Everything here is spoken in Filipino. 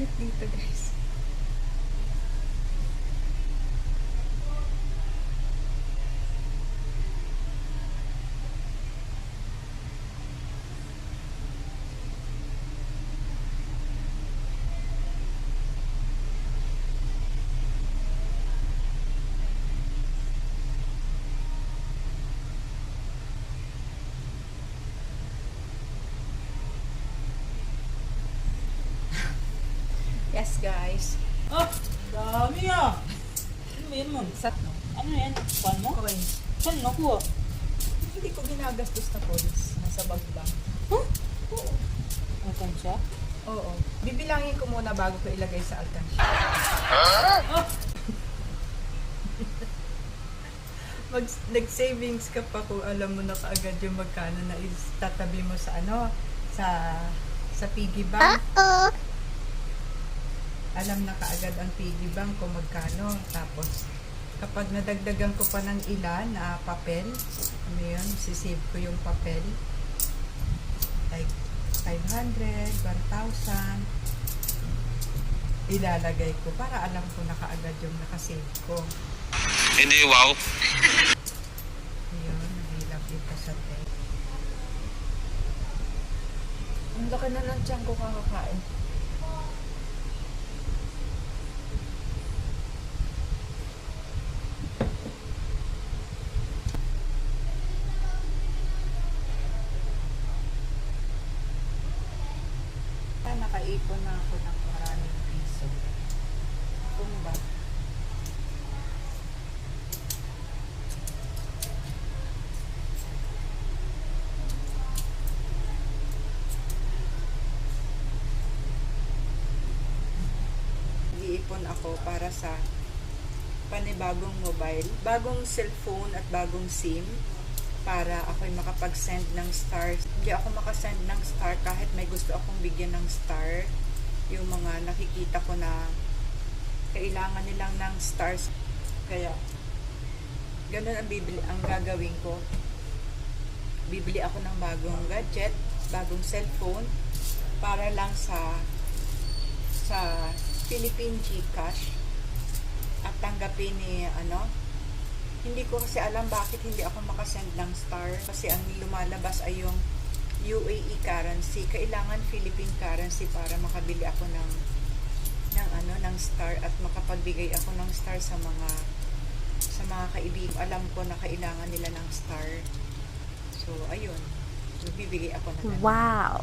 init dito, guys. Yes, guys. Ah, dami ah. Ano ba yan, ma'am? Sat, no? Ano yan? Kuhan mo? Coins. Saan nakuha? Hindi ko ginagastos na coins. Nasa bag lang. Huh? Oo. Ano siya? Oo. Bibilangin ko muna bago ko ilagay sa alkansya. Ah! Nag-savings ka pa kung alam mo na kaagad yung magkano na tatabi mo sa ano, sa piggy bank. Alam na kaagad ang piggy bank kung magkano. Tapos, kapag nadagdagan ko pa ng ilan na papel, ano yun, sisave ko yung papel. Like, 500, 1,000. Ilalagay ko para alam ko na kaagad yung nakasave ko. Hindi, wow. Ayun, nahilap dito sa tape. Ang laki na ng tiyan ko kakakain. Nakaipon na ako ng maraming piso. Kung ba? Nag-iipon ako para sa panibagong mobile, bagong cellphone at bagong SIM para ako'y makapag-send ng stars. Hindi ako makasend ng star kahit may gusto akong bigyan ng star. Yung mga nakikita ko na kailangan nilang ng stars. Kaya, ganun ang gagawin ko. Bibili ako ng bagong gadget, bagong cellphone, para lang sa Philippine GCash at tanggapin ni hindi ko kasi alam bakit hindi ako makasend ng star kasi ang lumalabas ay yung UAE currency. Kailangan Philippine currency para makabili ako ng star at makapagbigay ako ng star sa mga kaibigan. Alam ko na kailangan nila ng star. So ayun. Bibigay ako ng Wow.